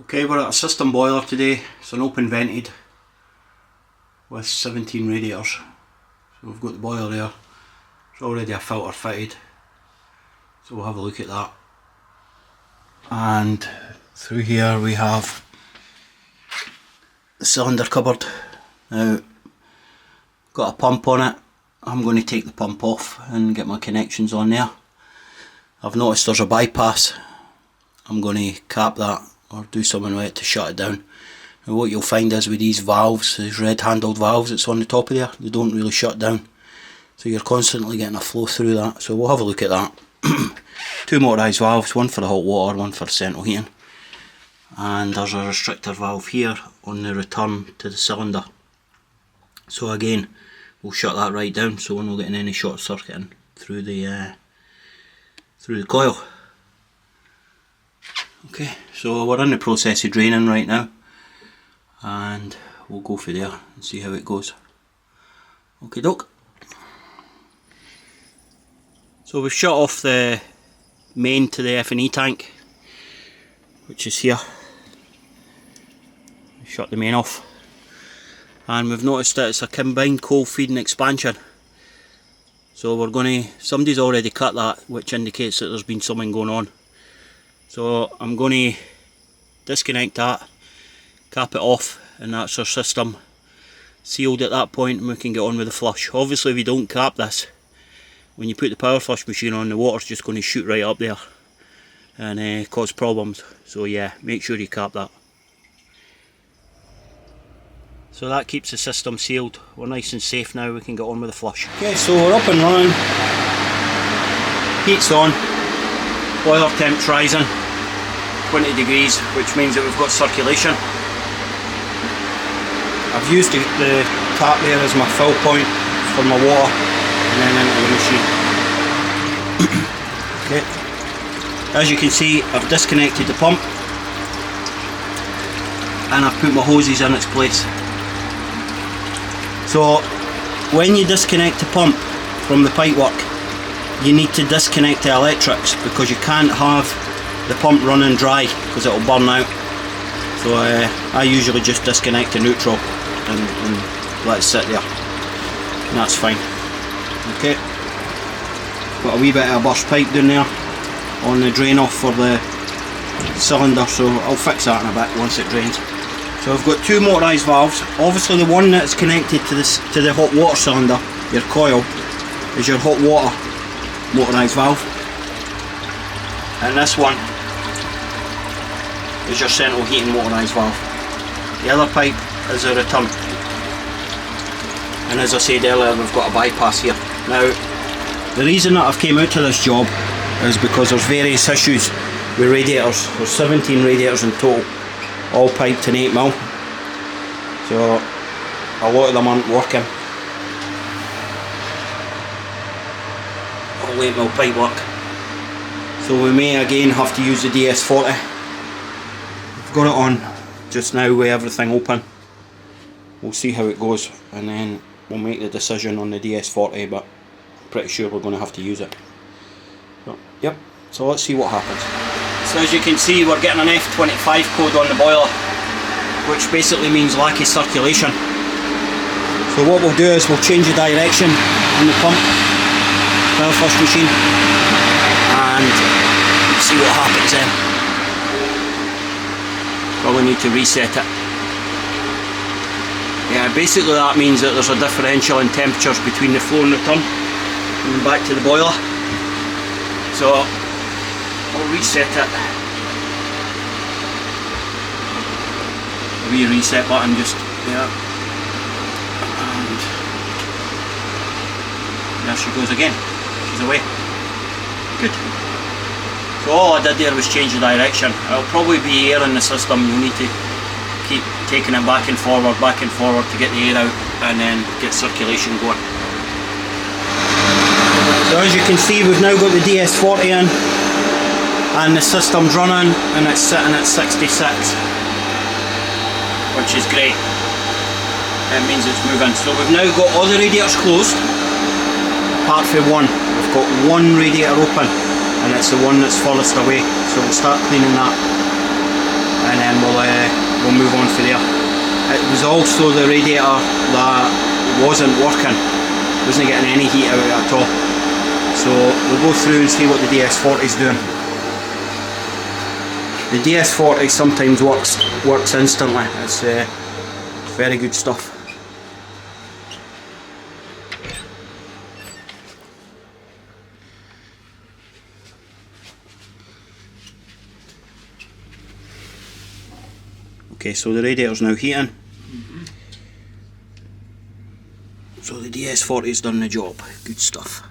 Okay, we're at a system boiler today. It's an open vented with 17 radiators. So we've got the boiler there. There's already a filter fitted. So we'll have a look at that. And through here we have the cylinder cupboard. Now, got a pump on it. I'm going to take the pump off and get my connections on there. I've noticed there's a bypass. I'm going to cap that or do something with it to shut it down. And what you'll find is with these valves, these red handled valves that's on the top of there, they don't really shut down. So you're constantly getting a flow through that. So we'll have a look at that. Two motorised valves, one for the hot water, one for the central heating. And there's a restrictor valve here on the return to the cylinder. So again, we'll shut that right down so we're not getting any short circuiting through the coil. Okay, so we're in the process of draining right now, and we'll go for there and see how it goes. Okay doke. So we've shut off the main to the F&E tank, which is here. Shut the main off, and we've noticed that it's a combined coal feed and expansion. So we're going to, somebody's already cut that, which indicates that there's been something going on. So I'm going to disconnect that, cap it off, and that's our system sealed at that point, and we can get on with the flush. Obviously if you don't cap this, when you put the power flush machine on, the water's just going to shoot right up there and cause problems. So yeah, make sure you cap that. So that keeps the system sealed. We're nice and safe now, we can get on with the flush. Okay, so we're up and running. Heat's on. Boiler temp's rising. 20 degrees, which means that we've got circulation. I've used the tap there as my fill point for my water and then into the machine. Okay. As you can see, I've disconnected the pump and I've put my hoses in its place. So when you disconnect the pump from the pipework, you need to disconnect the electrics, because you can't have the pump running dry because it'll burn out. So I usually just disconnect the neutral and let it sit there, and that's fine. Okay, got a wee bit of a burst pipe down there on the drain off for the cylinder, so I'll fix that in a bit once it drains. So I've got two motorised valves. Obviously the one that's connected to the hot water cylinder, your coil, is your hot water motorised valve, and this one is your central heating motorised valve. The other pipe is a return, and as I said earlier, we've got a bypass here. Now the reason that I've came out to this job is because there's various issues with radiators. There's 17 radiators in total, all piped in 8mm, so a lot of them aren't working. 8mm pipe work, so we may again have to use the DS40. I've got it on just now with everything open. We'll see how it goes, and then we'll make the decision on the DS40, but I'm pretty sure we're going to have to use it. So, yep, so let's see what happens. So as you can see, we're getting an F25 code on the boiler, which basically means lack of circulation. So what we'll do is we'll change the direction on the pump, power flush machine, and see what happens then. Probably need to reset it. Yeah, basically that means that there's a differential in temperatures between the flow and return and back to the boiler. So I'll reset it. The wee reset button just there, and there she goes again. She's away. Good. So all I did there was change the direction. It'll probably be air in the system. You'll need to keep taking it back and forward to get the air out and then get circulation going. So as you can see, we've now got the DS40 in and the system's running, and it's sitting at 66, which is great. It means it's moving. So we've now got all the radiators closed apart from one. We've got one radiator open, and it's the one that's furthest away, so we'll start cleaning that. and then we'll move on from there. It was also the radiator that wasn't working, wasn't getting any heat out of it at all. So we'll go through and see what the DS40 is doing. The DS40 sometimes works instantly. It's very good stuff. Okay, so the radiator's now heating. So the DS40's done the job. Good stuff.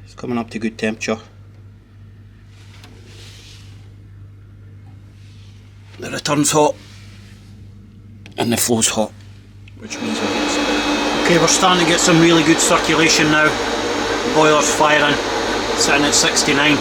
It's coming up to good temperature. The return's hot and the flow's hot, which means we'll get some. Okay, we're starting to get some really good circulation now. The boiler's firing, sitting at 69.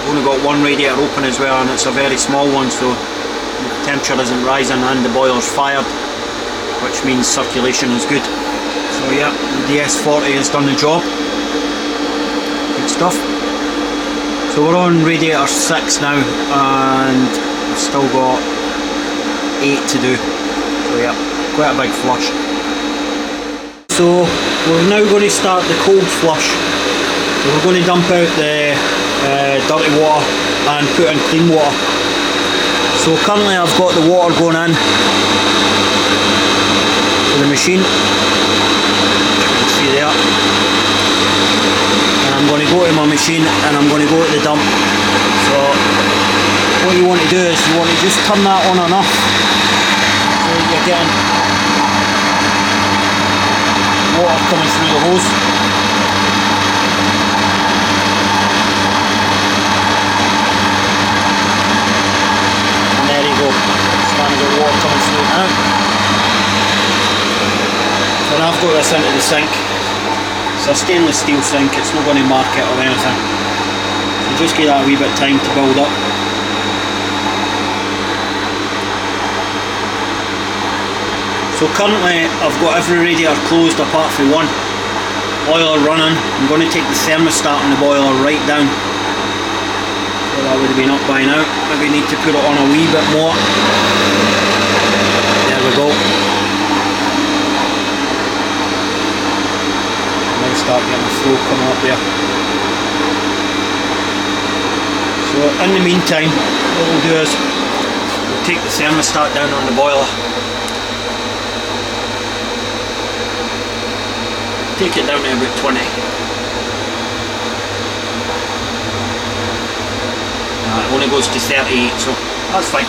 Only got one radiator open as well, and it's a very small one, so the temperature isn't rising and the boiler's fired, which means circulation is good. So yeah, the DS40 has done the job. Good stuff. So we're on radiator 6 now, and we've still got 8 to do. So yeah, quite a big flush. So we're now going to start the cold flush. So we're going to dump out the dirty water and put in clean water. So currently I've got the water going in to the machine, you can see there, and I'm going to go to my machine and I'm going to go to the dump. So what you want to do is you want to just turn that on and off, so you're getting water coming through the hose. Starting to get water coming through now. So now I've got this into the sink. It's a stainless steel sink, it's not going to mark it or anything. So just give that a wee bit of time to build up. So currently I've got every radiator closed apart from one. Boiler running. I'm going to take the thermostat on the boiler right down. That would have been up by now. Maybe need to put it on a wee bit more. There we go. Now start getting the flow coming up there. So in the meantime, what we'll do is we'll take the thermostat down on the boiler. Take it down to about 20. It only goes to 38, so that's fine.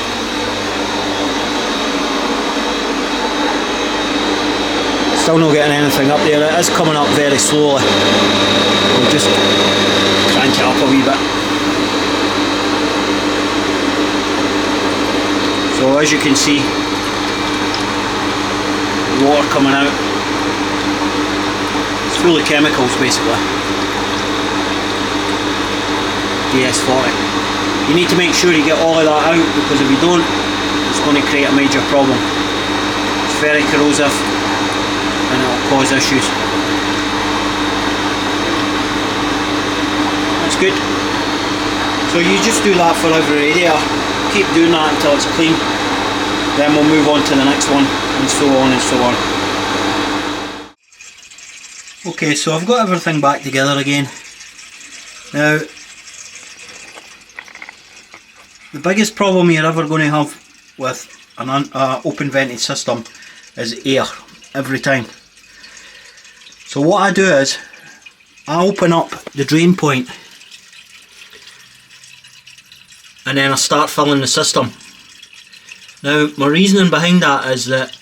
Still not getting anything up there. It is coming up very slowly. We'll just crank it up a wee bit. So as you can see, water coming out. It's full of chemicals basically. DS40. You need to make sure you get all of that out, because if you don't, it's going to create a major problem. It's very corrosive and it will cause issues. That's good. So you just do that for every radiator. Keep doing that until it's clean. Then we'll move on to the next one, and so on and so on. Okay, so I've got everything back together again. Now, the biggest problem you're ever going to have with an open vented system is air, every time. So what I do is, I open up the drain point and then I start filling the system. Now my reasoning behind that is that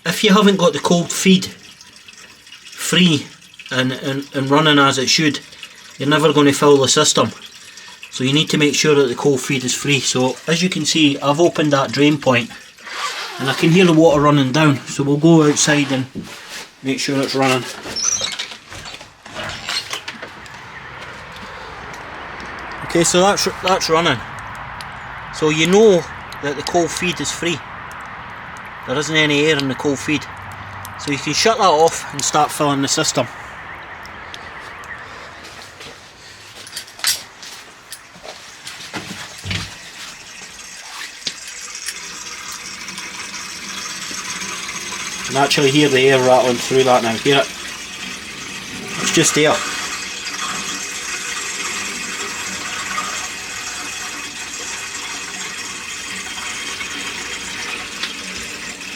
if you haven't got the cold feed free and running as it should, you're never going to fill the system. So you need to make sure that the cold feed is free. So as you can see, I've opened that drain point and I can hear the water running down. So we'll go outside and make sure it's running. Okay, so that's running. So you know that the cold feed is free. There isn't any air in the cold feed. So you can shut that off and start filling the system. can actually hear the air rattling through that now. Hear it? It's just air.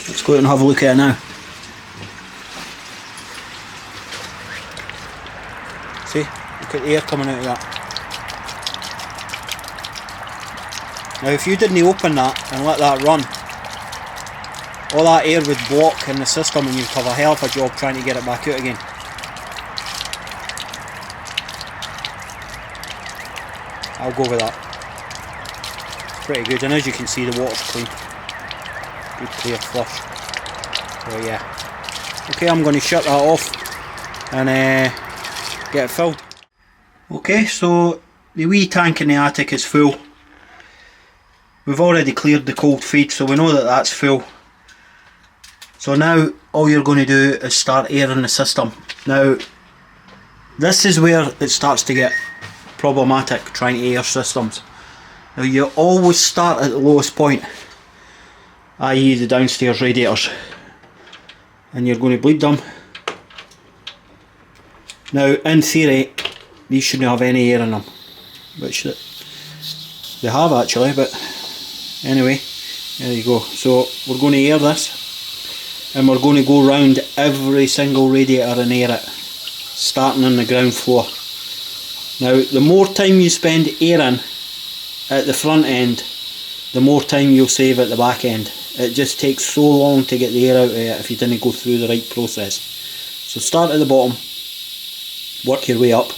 Let's go out and have a look at it now. See? Look at the air coming out of that. Now if you didn't open that and let that run, all that air would block in the system and you'd have a hell of a job trying to get it back out again. I'll go with that. It's pretty good, and as you can see the water's clean. Good clear flush. So yeah. Okay, I'm going to shut that off and get it filled. Okay, so the wee tank in the attic is full. We've already cleared the cold feed, so we know that that's full. So now all you're going to do is start airing the system. Now this is where it starts to get problematic, trying to air systems. Now you always start at the lowest point, i.e. the downstairs radiators, and you're going to bleed them. Now in theory these shouldn't have any air in them, which they have actually, but anyway, there you go. So we're going to air this, and we're going to go round every single radiator and air it, starting on the ground floor. Now the more time you spend airing at the front end, the more time you'll save at the back end. It just takes so long to get the air out of it if you didn't go through the right process. So start at the bottom, work your way up,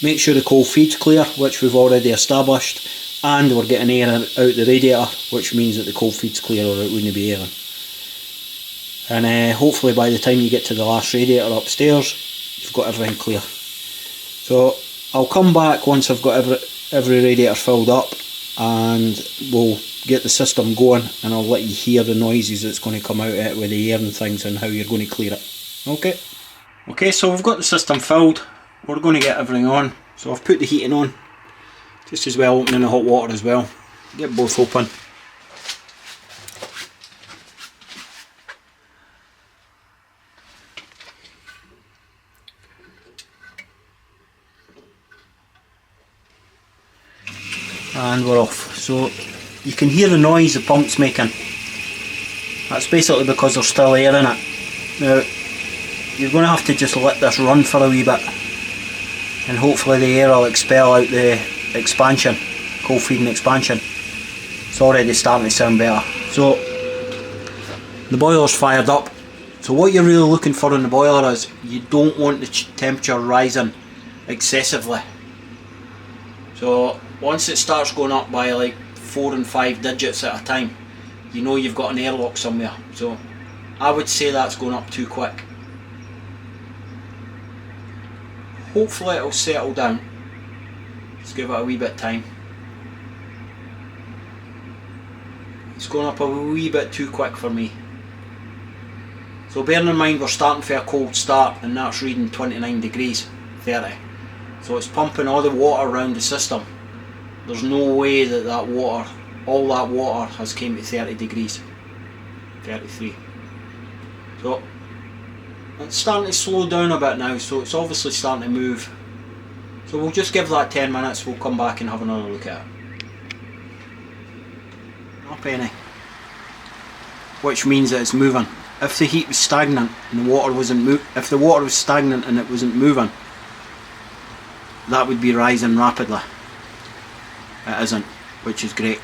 make sure the cold feed's clear, which we've already established, and we're getting air out the radiator, which means that the cold feed's clear or it wouldn't be airing. And hopefully by the time you get to the last radiator upstairs, you've got everything clear. So I'll come back once I've got every radiator filled up, and we'll get the system going, and I'll let you hear the noises that's going to come out of it with the air and things, and how you're going to clear it. Okay, so we've got the system filled. We're going to get everything on. So I've put the heating on, just as well opening the hot water as well. Get both open. And we're off. So you can hear the noise the pump's making. That's basically because there's still air in it. Now you're going to have to just let this run for a wee bit, and hopefully the air will expel out the expansion, cold feeding expansion. It's already starting to sound better. So the boiler's fired up. So what you're really looking for in the boiler is you don't want the temperature rising excessively. So once it starts going up by like 4 and 5 digits at a time, you know you've got an airlock somewhere. So I would say that's going up too quick. Hopefully it'll settle down. Let's give it a wee bit of time. It's going up a wee bit too quick for me. So bearing in mind we're starting for a cold start, and that's reading 29 degrees 30. So it's pumping all the water around the system. There's no way that that water, all that water has came to 30 degrees. 33. So it's starting to slow down a bit now, so it's obviously starting to move. So we'll just give that 10 minutes, we'll come back and have another look at it. Up any. Which means that it's moving. If the heat was stagnant and the water wasn't if the water was stagnant and it wasn't moving, that would be rising rapidly. It isn't, which is great.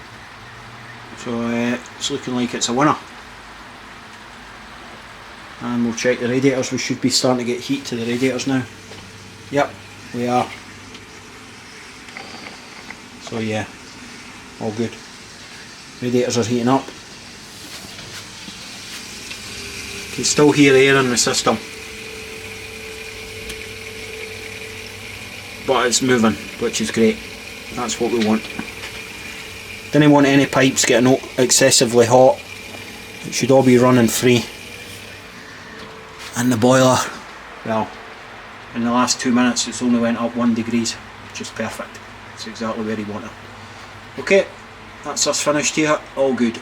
So it's looking like it's a winner. And we'll check the radiators. We should be starting to get heat to the radiators now. Yep, we are. So yeah, all good. Radiators are heating up. You can still hear air in the system, but it's moving, which is great. That's what we want. Didn't want any pipes getting excessively hot. It should all be running free. And the boiler, well, in the last 2 minutes it's only went up 1 degrees, which is perfect. It's exactly where you want it. Okay, that's us finished here, all good.